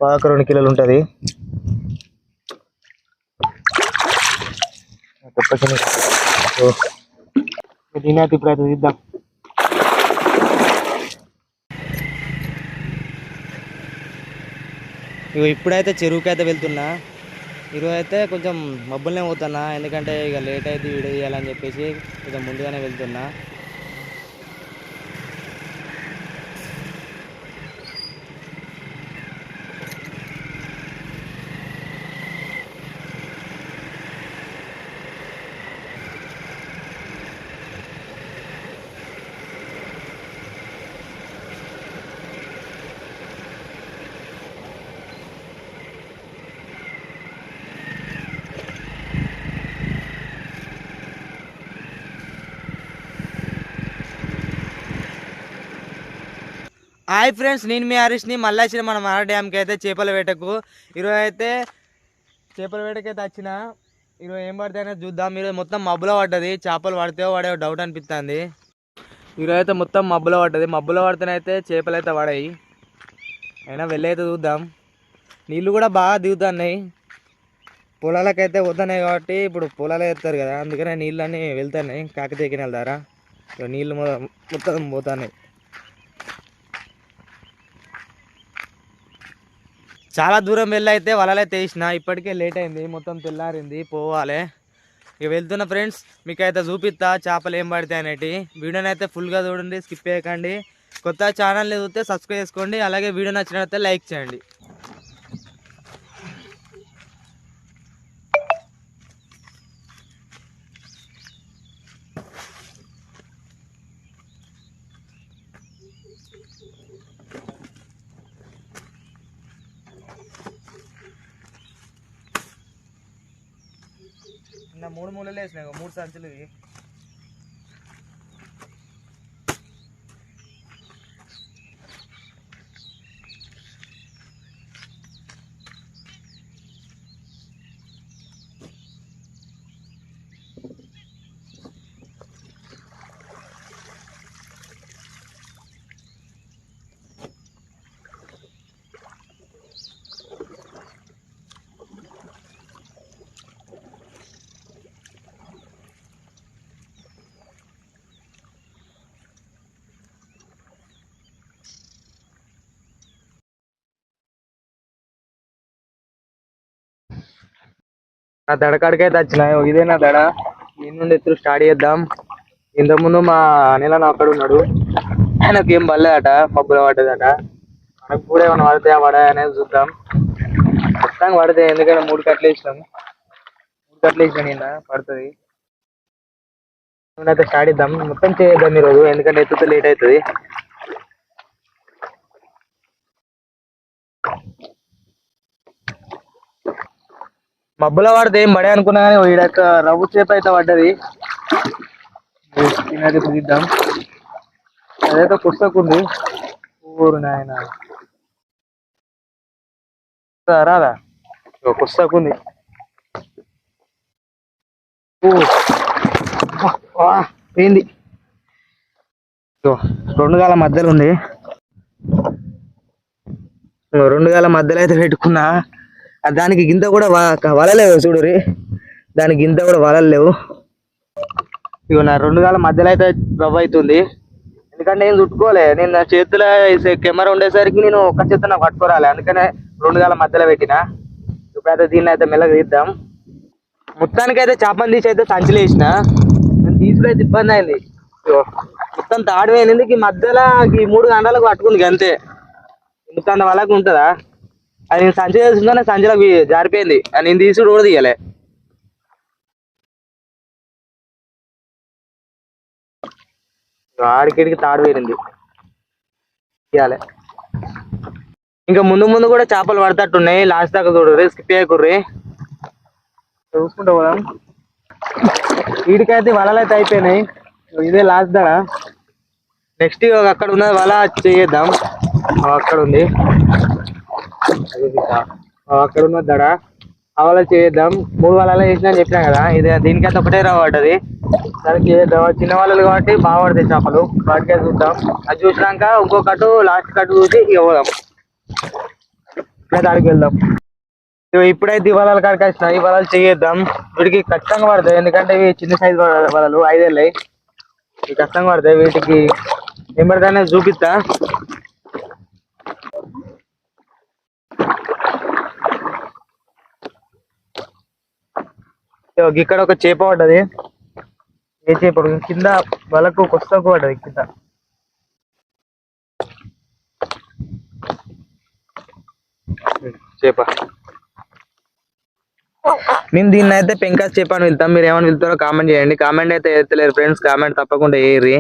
పాక 2 కిలోలు ఉంటుంది. దీని ఇప్పుడు అయితే తీద్దాం. ఇప్పుడైతే చెరువుకి అయితే వెళ్తున్నా. ఈరోజు అయితే కొంచెం మబ్బులనే పోతున్నా, ఎందుకంటే ఇక లేట్ అయితే వీడియో తీయాలని చెప్పేసి కొంచెం ముందుగానే వెళ్తున్నా. హాయ్ ఫ్రెండ్స్, నేను మీ హరీష్ని. మళ్ళీ వచ్చిన మన మర డ్యామ్కి అయితే చేపల వేటకు. ఈరోజు అయితే చేపల వేటకి అయితే వచ్చిన. ఈరోజు ఏం పడతాయనే చూద్దాం. ఈరోజు మొత్తం మబ్బులో పడ్డది. చేపలు పడితే పడే డౌట్ అనిపిస్తుంది. ఈరోజు అయితే మొత్తం మబ్బులో పడ్డది. మబ్బులో పడితేనైతే చేపలు అయితే పడాయి. అయినా వెళ్ళైతే చూద్దాం. నీళ్ళు కూడా బాగా దిగుతున్నాయి. పొలాలకైతే పోతున్నాయి కాబట్టి ఇప్పుడు పొలాలు వేస్తారు కదా, అందుకనే నీళ్ళన్నీ వెళ్తున్నాయి. కాకతీయ కెనాల్ ద్వారా నీళ్ళు మొత్తం పోతున్నాయి. చాలా దూరం వెళ్ళైతే వలలైతే వేసిన. ఇప్పటికే లేట్ అయింది, మొత్తం తెల్లారింది, పోవాలి. ఇక వెళ్తున్న ఫ్రెండ్స్, మీకైతే చూపిస్తా చేపలు ఏం పడతాయి అనేటి. వీడియోని అయితే ఫుల్గా చూడండి, స్కిప్ చేయకండి. కొత్త ఛానల్ని చూస్తే సబ్స్క్రైబ్ చేసుకోండి. అలాగే వీడియో నచ్చినట్లయితే లైక్ చేయండి. నా 3 మూలలు వేసినాయి, 3 సంచులు. నా దడకాడికైతే వచ్చినాయి. ఇదే నా దడ. దీని నుండి ఎత్తులు స్టార్ట్ చేద్దాం. ఇంతకుముందు మా అనిల్ అక్కడ ఉన్నాడు, ఆయనకు ఏం పడలేదట, మబ్బులో పడ్డదట. మనకు కూడా ఏమైనా పడతాయా పడాయా అనేది చూద్దాం. మొత్తానికి పడతాయి, ఎందుకంటే 3 కట్టలు వేసినాం. 3 కట్టలు వేసినా నిన్న పడుతుంది. అయితే స్టార్ట్ చేద్దాం. మొత్తం చేద్దాం ఈరోజు, ఎందుకంటే ఎత్తుతో లేట్ అవుతుంది. మబ్బులో పడితే ఏం పడే అనుకున్నా కానీ ఈడక్క రవ్వు చేప అయితే పడ్డది. తినది తీద్దాం. అదైతే పుస్తకుంది. ఊరు నాయన రాదా, పుస్తకుంది. ఏంది 2 గాల మధ్యలో ఉంది. 2 గాల మధ్యలో అయితే పెట్టుకున్నా. దానికి గింత కూడా వలలేవు చూడురి, దానికి గింత కూడా వలలేవు. ఇగో నా 2 గాల మధ్యలో అయితే రవ్వ అవుతుంది. ఎందుకంటే నేను చుట్టుకోలే, నేను నా చేతిలో కెమెరా ఉండేసరికి నేను ఒక చేత నాకు పట్టుకోరాలి, అందుకనే 2 గాల మధ్యలో పెట్టిన. ఇప్పుడైతే దీన్ని అయితే మెల్లగా తీద్దాం. మొత్తానికి అయితే చేపని తీసి అయితే సంచులు వేసిన. నేను తీసుకునే ఇబ్బంది అయింది. మొత్తం తాడు పోయింది. ఈ మధ్యలో ఈ 3 గంటలకు పట్టుకుంది అంతే. ఇంత వరకు ఉంటుందా? అది నేను సంచి చేసుకుంటే సంచిలో జారిపోయింది. నేను తీసుడు కూడా తీయలే. ఆడికిడికి తాడు వేరింది, తీయాలి. ఇంకా ముందు ముందు కూడా చేపలు పడతట్టున్నాయి. లాస్ట్ దాకా చూడరు, స్కిప్ చేయకుర్రి, చూసుకుంటూ పోదాం. వీడికైతే వలలు అయితే అయిపోయినాయి. ఇదే లాస్ట్ దడ. నెక్స్ట్ అక్కడ ఉన్నది వల చేద్దాం. అక్కడ ఉంది, అక్కడ ఉన్న దడ అవల చేద్దాం. 3 వలలు వేసినా అని చెప్పినా కదా, ఇది దీనికైతే ఒకటే రావడ్డది. దానికి చేద్దాం. చిన్న వలలు కాబట్టి బాగా పడతాయి చేపలు. వాటికైతే చూద్దాం. అది చూసినాక ఇంకో కట్టు లాస్ట్ కట్టు చూసి ఇక పోదాం. ఇప్పుడైతే ఆడికి వెళ్దాం. ఇప్పుడైతే ఈ వలలు కాడికి వచ్చిన ఈ వలలు చేద్దాం. వీటికి ఖచ్చితంగా పడతాయి, ఎందుకంటే ఇవి చిన్న సైజు వలలు 5 ఏళ్ళయి. ఇవి కష్టంగా పడతాయి. వీటికి ఏం పడతాయనే చూపిస్తా. ఇక్కడ ఒక చేప పడ్డది. ఏ చేప కింద వలకు కొస్తకు పడ్డది కింద. చేప మేము దీన్ని అయితే పెంకాస్ చేప అని వెళ్తాం. మీరు ఏమైనా వెళ్తారో కామెంట్ చేయండి. కామెంట్ అయితే ఎత్తలేరు ఫ్రెండ్స్, కామెంట్ తప్పకుండా వేయర్రి.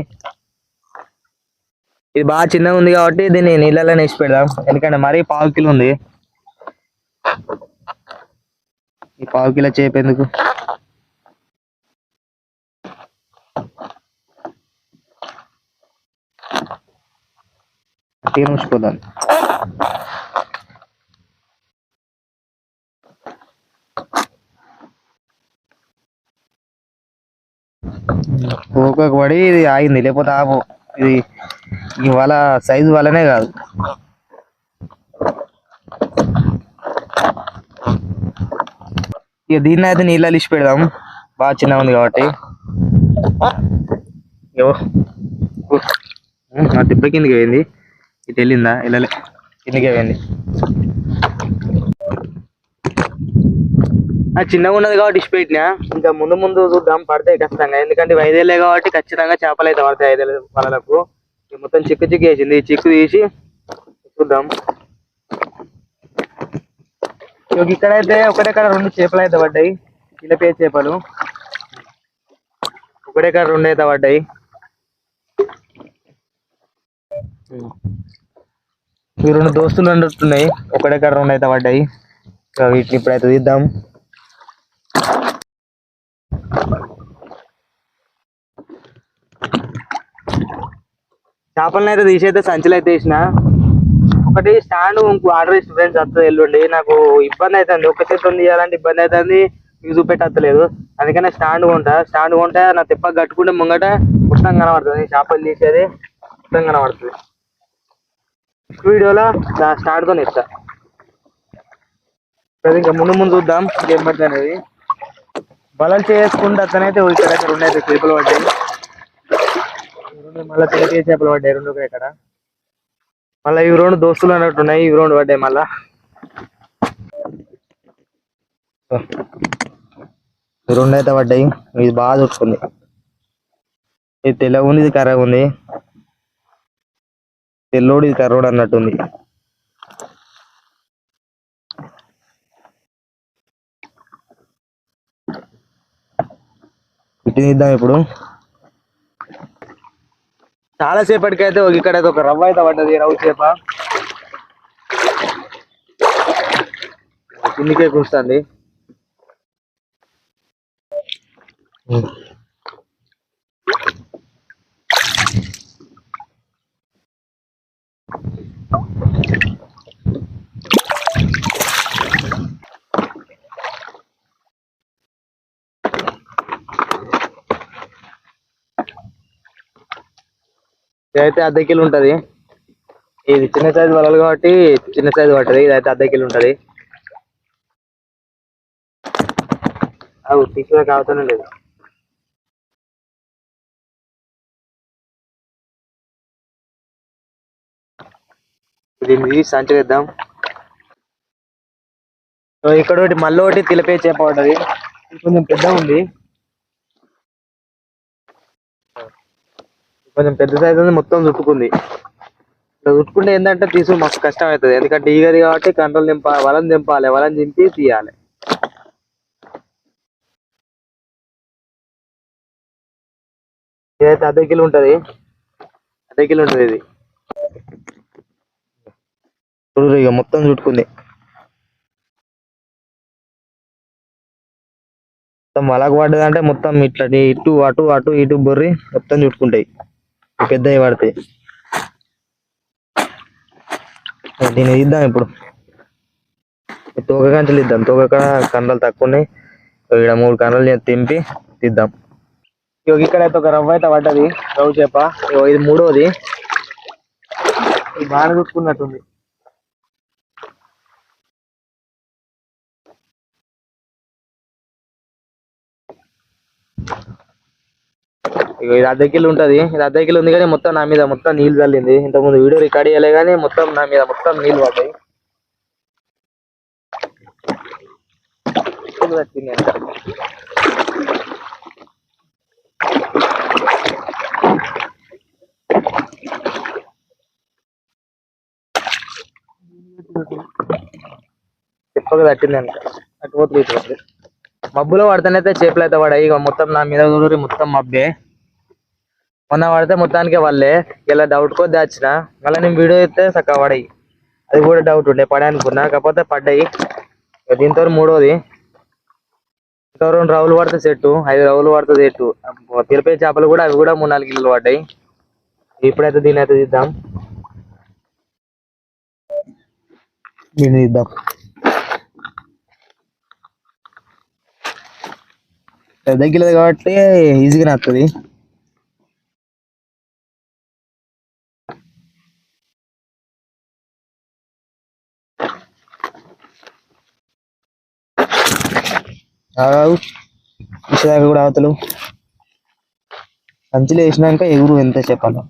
ఇది బాగా చిన్నగా ఉంది కాబట్టి దీన్ని నీళ్ళలో వేసి పెడదాం, ఎందుకంటే మరీ 1/2 కిలో ఉంది. ఈ 1/2 కిలో చేప ఎందుకు? ఉంచిపోదాం. ఒక్కొక్క పడి ఇది ఆగింది, లేకపోతే ఆపు. ఇది ఇవాళ సైజు వల్లనే కాదు. ఇక దీన్ని అయితే నీళ్ళలో ఇచ్చి పెడదాం, బాగా చిన్నగా ఉంది కాబట్టి. నా దెబ్బ కిందకి పోయింది. ఇది వెళ్ళిందా? వెళ్ళలే, కిందకే పోయింది. చిన్నగా ఉన్నది కాబట్టి ఇచ్చి పెట్టినా. ఇంకా ముందు ముందు చూద్దాం, పడతాయి ఖచ్చితంగా. ఎందుకంటే 5 ఏళ్ళే కాబట్టి ఖచ్చితంగా చేపలు అయితే పడతాయి 5 ఏళ్ళ వలలకు. మొత్తం చిక్కు చిక్కు వేసింది, చిక్కు తీసి చూద్దాం. ఇక్కడైతే ఒకటేకాడ 2 చేపలు అయితే పడ్డాయి, చిన్నపే చేపలు. ఒకటేకాడ 2 అయితే పడ్డాయి. ఈ 2 దోస్తులు అంటున్నాయి, ఒకటేకాడ 2 అయితే పడ్డాయి. వీటిని ఇప్పుడైతే తీద్దాం. చేపలను అయితే తీసైతే సంచులు అయితే వేసిన. ఒకటి స్టాండ్ ఆర్డర్ చేసిన ఫ్రెండ్స్, వస్తుంది ఎల్లుండి. నాకు ఇబ్బంది అవుతుంది, ఒక చేతితో తీయాలంటే ఇబ్బంది అవుతుంది, ఇవి చూపెట్టలేదు. అందుకనే స్టాండ్ కొంటే నా తిప్ప కట్టుకుంటే ముంగట మొత్తం కనబడుతుంది, చేపలు తీసేది మొత్తం కనబడుతుంది. వీడియోలో స్టాండ్తో ఇస్తా. ఇంకా ముందు ముందు చూద్దాం ఏం పడుతుంది అనేది. బలం చేసుకుంటే అతనైతే ఇక్కడ 2 అయితే చేపలు పడ్డాయి. మళ్ళీ తిరిగే చేపలు పడ్డాయి 2 ఇక్కడ. మళ్ళీ ఇవి 2 దోస్తులు అన్నట్టున్నాయి, ఇవి 2 పడ్డాయి మళ్ళా. 2 అయితే పడ్డాయి. ఇది బాగా చుట్టుకుంది. ఇది తెల్లగా ఉంది, ఇది కర్రగా ఉంది. తెల్లోడు ఇది కర్రోడు అన్నట్టుంది. ఇటు తీద్దాం ఇప్పుడు. చాలా సేపటికి అయితే ఇక్కడ ఒక రవ్వ అయితే పడ్డది, రవ్వ చేప కిందికే కూస్తుంది. ఇదైతే 1/2 కిలో ఉంటది. ఇది చిన్న సైజు వలలు కాబట్టి చిన్న సైజు పట్టది. ఇదైతే 1/2 కిలో ఉంటది. అవి తీసుకునే కావుతానే లేదు. దీన్ని సంచి వేద్దాం. ఇక్కడ ఒకటి మళ్ళీ ఒకటి తిలపే చేప పడ్డది, కొంచెం పెద్ద ఉంది, కొంచెం పెద్ద సైజు ఉంది. మొత్తం చుట్టుకుంది. ఇట్లా చుట్టుకుంటే ఏంటంటే తీసుకు మస్తు కష్టం అవుతుంది, ఎందుకంటే ఈగది కాబట్టి కంట్రోల్ వలం దింపాలి, వలం దింపి తీయాలి. ఇదైతే 1/2 కిలో ఉంటది, 1/2 కిలో ఉంటది. ఇది చూడు ఇక మొత్తం చుట్టుకుంది. మొత్తం వలకు పడ్డది అంటే మొత్తం ఇట్లా ఇటు అటు అటు ఇటు బొర్రి మొత్తం చుట్టుకుంటాయి, పెద్దవి పడతాయి. దీన్ని ఇద్దాం ఇప్పుడు. తోక కంచెలు ఇద్దాం, తోక కండలు తక్కువ ఉన్నాయి. ఇక్కడ 3 కండలు తెంపి తీద్దాం. ఇక్కడైతే ఒక రవ్వ అయితే పడ్డది, రవ్వ చేప. ఇది 3వది. ఇది బాగా చుట్టుకున్నట్టుంది. ఇగో ఇది అర్ధ కిలో ఉంటది. ఇది అర్ధ కిలో ఉంది కానీ మొత్తం నా మీద మొత్తం నీళ్ళు చల్లింది. ఇంతకుముందు వీడియో రికార్డ్ చేయలే కానీ మొత్తం నా మీద మొత్తం నీళ్ళు పడ్డాయి. చెప్పగా తట్టింది అటుపోతుంది ఇటుపోతుంది. మబ్బులో పడితేనైతే చేపలు అయితే పడాయి. ఇక మొత్తం నా మీద చూడరు మొత్తం మబ్బే. మొన్న పడితే మొత్తానికే వాళ్ళే. ఇలా డౌట్ కొద్ది వచ్చిన మళ్ళీ నేను వీడియో అయితే చక్కగా పడాయి. అది కూడా డౌట్ ఉండే పడే అనుకున్నా, కాకపోతే పడ్డాయి. దీంతో మూడోది. ఇంకా 2 రౌలు పడితే సెట్టు, 5 రౌలు పడితే సెట్టు. తిరుపతి చేపలు కూడా అవి కూడా 3-4 కిలోలు పడ్డాయి. ఇప్పుడైతే దీని అయితే తీద్దాం. దీన్ని తీద్దాం. పెద్ద కిలోది కాబట్టి ఈజీగా వస్తుంది. ఇసుదాకా కూడా అవతలు సంచులు వేసినాక ఎగురు ఎంత చెప్పాలి.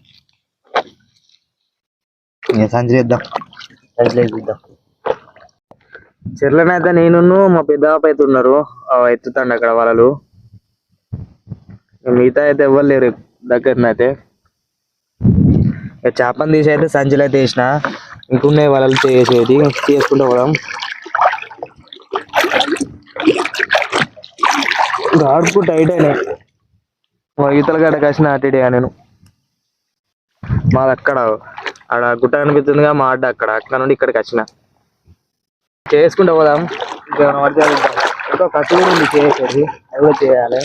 సంచులు వేద్దాం, సంచులు వేసిద్దాం. చెర్లనైతే నేను మా పెద్ద అయితే ఉన్నారు, ఎత్తుతాండి అక్కడ వలలు. మిగతా అయితే ఎవ్వరు లేరు దగ్గరనైతే. చేపని తీసి అయితే సంచులు అయితే వేసిన, ఇంకున్నాయి వలలు చేసేది చేసుకుంటూ పోవడం. గాడుపు టైట్ అయినాయి. ఈతల గడ్డ కసిన అటేడియా నేను. మాది అక్కడ ఆడ గుట్ట కనిపిస్తుందిగా మా అడ్డ, అక్కడ నుండి ఇక్కడికి వచ్చిన. చేసుకుంటూ పోదాం. ఇంకో కట్టు కూడా ఉంది చేసేది, అది కూడా చేయాలి.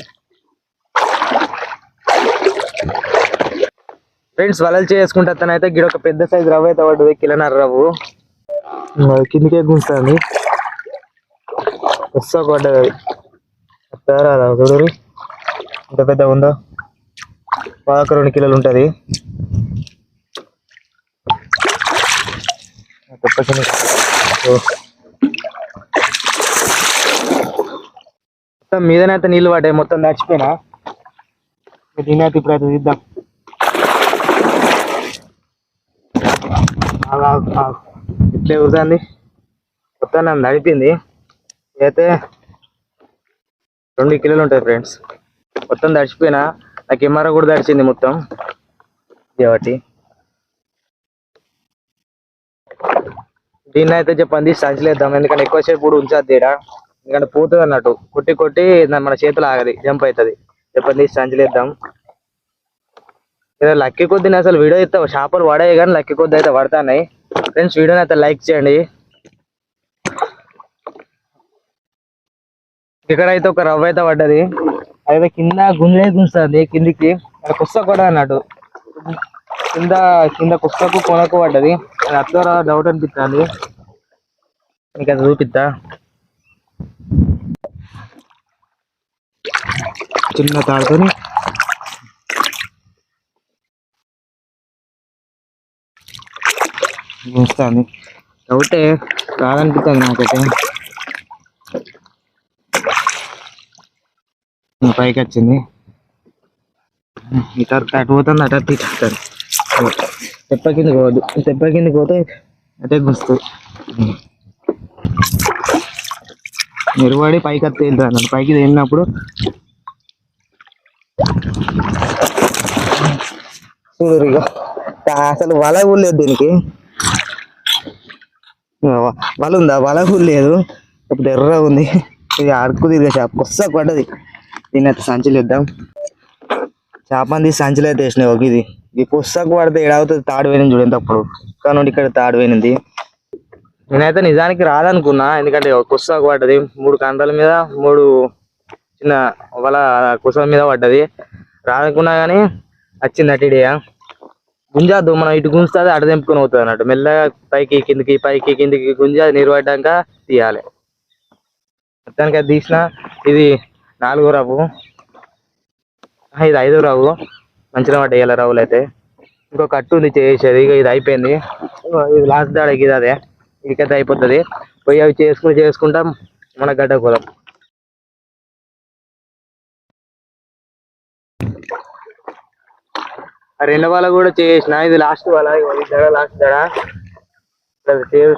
ఫ్రెండ్స్ వలలు చేసుకుంటే అతనైతే గిడ ఒక పెద్ద సైజు రవ్వ అయితే పడ్డది, 1.5 కిలో రవ్వు. కిందికే గుంచుతుంది, వస్తా పడ్డది. రాదా చూడరు ఇంత పెద్ద ఉందో. 2 కిలోలు ఉంటుంది. మొత్తం మీదనైతే నీళ్ళు పడ్డాయి, మొత్తం దాచిపోయినా. దీనైతే ఇప్పుడైతే తీద్దాం. ఇట్లే కుడుతుంది మొత్తం నన్ను నడిపింది. అయితే 2 కిలోలు ఉంటాయి ఫ్రెండ్స్. మొత్తం తడిచిపోయినా, నా కెమెరా కూడా తడిచింది మొత్తం. కాబట్టి దీన్ని అయితే చెప్పండి సంచులు వేద్దాం, ఎందుకంటే ఎక్కువసేపు కూడా ఉంచద్దు ఇక్కడ, ఎందుకంటే పోతుంది అన్నట్టు. కొట్టి కొట్టి మన చేతులు ఆగది, జంప్ అవుతుంది. చెప్పండి సంచులు వేద్దాం. లక్కీ కొద్ది అసలు వీడియో అయితే చేపలు పడాయి కానీ లక్కీ కొద్ది అయితే పడుతున్నాయి. ఫ్రెండ్స్ వీడియోని అయితే లైక్ చేయండి. ఇక్కడైతే ఒక రవ్వ అయితే పడ్డది, అయితే కింద గుంజే గుంజుతుంది కిందికి. కుస్స కూడా అన్నట్టు కింద కింద కుక్కకు కొనకు పడ్డది. అది అట్లా డౌట్ అనిపిస్తుంది, నీకు అది చూపిస్తా. చిన్న తాడుతోని వస్తుంది, డౌటే కాదనిపిస్తుంది నాకైతే. పైకి వచ్చింది, ఇటు అటు పోతుంది, అటు అటు ఇటు. తెప్ప కిందకి పోవద్దు, తెప్ప కిందకి పోతే అటే గుస్తుంది. నిలబడి పైకి వస్తే వెళ్తాను అన్నట్టు. పైకి వెళ్ళినప్పుడు చూడరు ఇక అసలు వల కూడా లేదు దీనికి. వల ఉందా? వల కూడా లేదు, ఇప్పుడు ఎర్ర ఉంది. ఇది అడుక్కు తిరిగే చేప కొస్స పడ్డది. దీన్ని అయితే సంచులు ఇద్దాం. చేపని తీసి సంచులు అయితే వేసినాయి. ఒక ఇది ఈ పుస్తకు పడితే ఏడవుతుంది. తాడు పోయినది చూడండి, అప్పుడు ఇక్కడ నుండి ఇక్కడ తాడు పోయినది. నేనైతే నిజానికి రాదనుకున్నా, ఎందుకంటే పుస్తకు పడ్డది 3 కండల మీద 3 చిన్న వల కుసల మీద పడ్డది. రాదనుకున్నా కానీ వచ్చింది అటిడియా. గుంజాదు, మనం ఇటు గుంజుతుంది అటు తెంపుకొని అవుతుంది అన్నట్టు. మెల్లగా పైకి కిందికి పైకి కిందికి గుంజి అది నీరు పడ్డాక తీయాలి. మొత్తానికి అది తీసిన. ఇది 4వ రవ్వు, ఇది 5వ రవ్వు. మంచిగా పడ్డాయి ఇలా రవ్వులు అయితే. ఇంకో కట్టు ఉంది చేసేది, ఇక ఇది అయిపోయింది. ఇది లాస్ట్ దాడికి ఇది అదే, ఇదికైతే అయిపోతుంది. పోయి అవి చేసుకుంటాం మన గడ్డ పోదాం. ఆ రెండో వల కూడా చేసిన, ఇది లాస్ట్ వల. ఇగో ఈ దడ లాస్ట్ దడ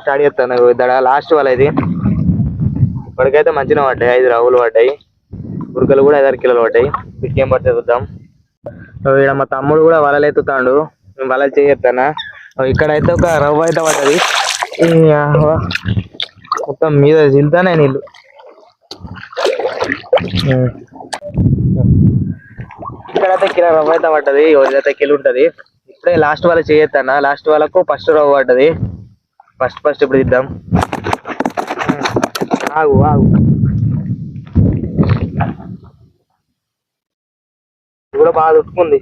స్టార్ట్ చేస్తాను. ఇగో ఈ దడ లాస్ట్ వల ఇది. ఇప్పటికైతే మంచిగా పడ్డాయి, 5 రవ్వులు పడ్డాయి. ఉరకలు కూడా 5-6 కిలోలు పడ్డాయి. వీటికి ఏం పడితే చూద్దాం. ఇక్కడ మా తమ్ముడు కూడా వలలు ఎత్తుతాడు, నేను వలలు చేయొస్తానా. ఇక్కడైతే ఒక రవ్వ అయితే పడ్డది. ఈ మొత్తం మీద జిల్తానే నీళ్ళు. ఇక్కడైతే కిలో రవ్వ అయితే పడ్డది, ఇదైతే కిలో ఉంటది. ఇప్పుడే లాస్ట్ వాళ్ళ చేయొస్తానా. లాస్ట్ వాళ్ళకు ఫస్ట్ రవ్వ పడ్డది. ఫస్ట్ ఇప్పుడు ఇద్దాం. ఆగు ఆగు, ఇది కూడా బాగా ఉట్టుకుంది.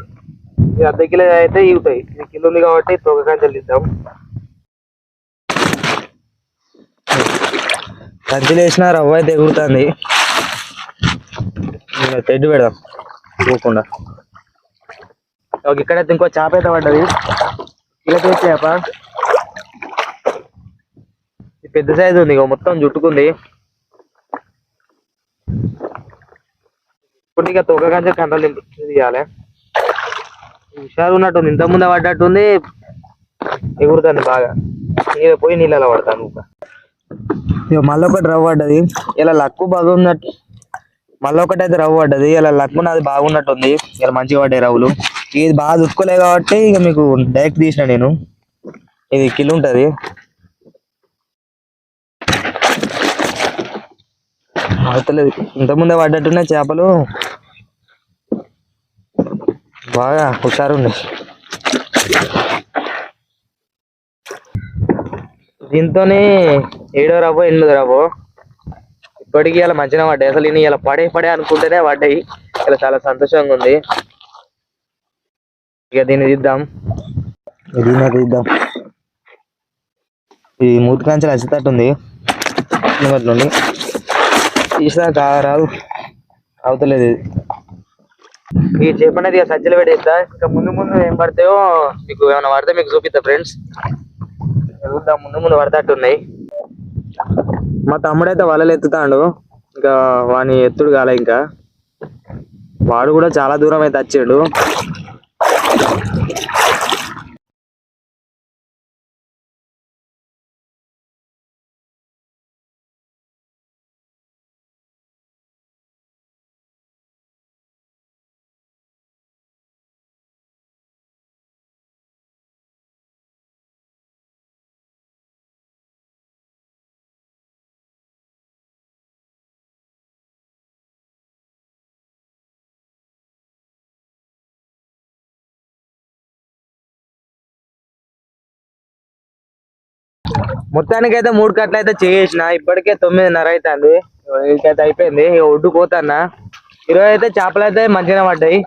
ఇది 1/2 కిలో అయితే ఇగుతాయి. ఇది కిలో ఉంది కాబట్టి తొక్క కంచెలు ఇద్దాం. కంచెలు వేసిన రవ్వ అయితే ఎగురుతుంది. తెడ్డు పెడదాం పోకుండా. ఇక్కడైతే ఇంకో చేప అయితే పడ్డది. ఇలా చేప పెద్ద సైజు ఉంది, మొత్తం చుట్టుకుంది. ఇప్పుడు ఇక తొక్క కంచె కంట్రోల్ తీయాలి. హుషారు ఉన్నట్టుంది, ఇంత ముందే పడ్డట్టుంది. ఎగురుతుంది బాగా. పోయి నీళ్ళలో పడతాను ఇంకా. ఇక మళ్ళీ ఒకటి రవ్వ పడ్డది. ఇలా లక్కు బాగున్నట్టు. మళ్ళీ ఒకటి అయితే రవ్వ పడ్డది. ఇలా లక్కు నాది బాగున్నట్టుంది. ఇలా మంచిగా పడ్డాయి రవ్వులు. ఇది బాగా దుక్కులేదు కాబట్టి ఇక మీకు డైరెక్ట్ తీసిన నేను. ఇది కిలో ఉంటుంది. అవుతలేదు, ఇంతకుముందే పడ్డట్టున్నాయి చేపలు. బాగా హుషారు ఉన్నాయి. దీంతోనే 7వ రవ్వ 8వ రవ్వ ఇప్పటికీ ఇలా మంచిగా పడ్డాయి. అసలు నేను ఇలా పడే అనుకుంటేనే పడ్డాయి. ఇలా చాలా సంతోషంగా ఉంది. ఇక దీన్ని తీద్దాం. ఈ మూతి కంచెలు వచ్చేటట్టుంది నుండి. తీసాక రాదు, అవుతలేదు ఇది. ఈ చేపనేది సజ్జలు పెట్టేస్తా. ఇంకా ముందు ఏం పడతాయో మీకు ఏమైనా పడితే మీకు చూపిస్తా ఫ్రెండ్స్. ముందు పడతట్టున్నాయి. మా తమ్ముడైతే వలలు ఎత్తుతాడు. ఇంకా వాని ఎత్తుడు కాలే. ఇంకా వాడు కూడా చాలా దూరం అయితే వచ్చాడు. మొత్తానికి అయితే 3 కట్టలు అయితే చేసిన. ఇప్పటికే 9:30 అవుతుంది. వీటికైతే అయిపోయింది. ఒడ్డు పోతాన్నా. 20 అయితే చేపలు అయితే మంచిగా పడ్డాయి.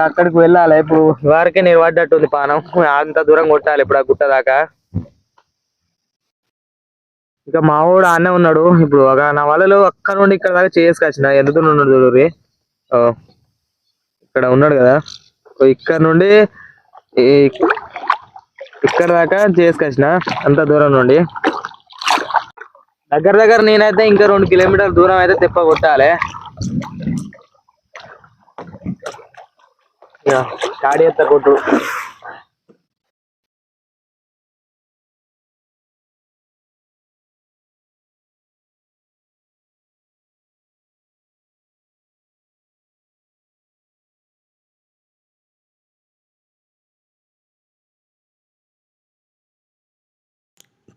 అక్కడికి వెళ్ళాలి ఇప్పుడు. వారికే నేను పడ్డట్టుంది పానం. అంత దూరం కొట్టాలి ఇప్పుడు ఆ గుట్ట దాకా. ఇంకా మా వాడు ఆనే ఉన్నాడు. ఇప్పుడు నా వలలో అక్కడ నుండి ఇక్కడ దాకా చేసుకొచ్చిన. ఎంత దూరం ఉన్నాడు చూడు. ఇక్కడ ఉన్నాడు కదా, ఇక్కడ నుండి ఇక్కడ దాకా చేసుకొచ్చిన. అంత దూరం నుండి దగ్గర నేనైతే ఇంకా 2 కిలోమీటర్ల దూరం అయితే తెప్ప కొట్టాలి. స్టార్ట్ చేస్తా కొట్టు.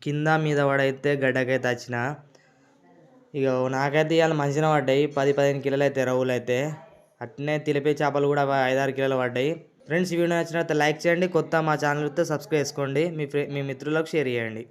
కింద మీద పడైతే గడ్డకైతే వచ్చిన. ఇక నాకైతే ఇవాళ మంచిగా పడ్డాయి. 10-15 కిలోలు అయితే రవ్వులు అయితే. అట్నే తెలిపే చేపలు కూడా 5-6 కిలోలు పడ్డాయి. ఫ్రెండ్స్ ఈ వీడియో నచ్చినట్లయితే లైక్ చేయండి. కొత్త మా ఛానల్ అయితే సబ్స్క్రైబ్ చేసుకోండి. మీ మిత్రులకు షేర్ చేయండి.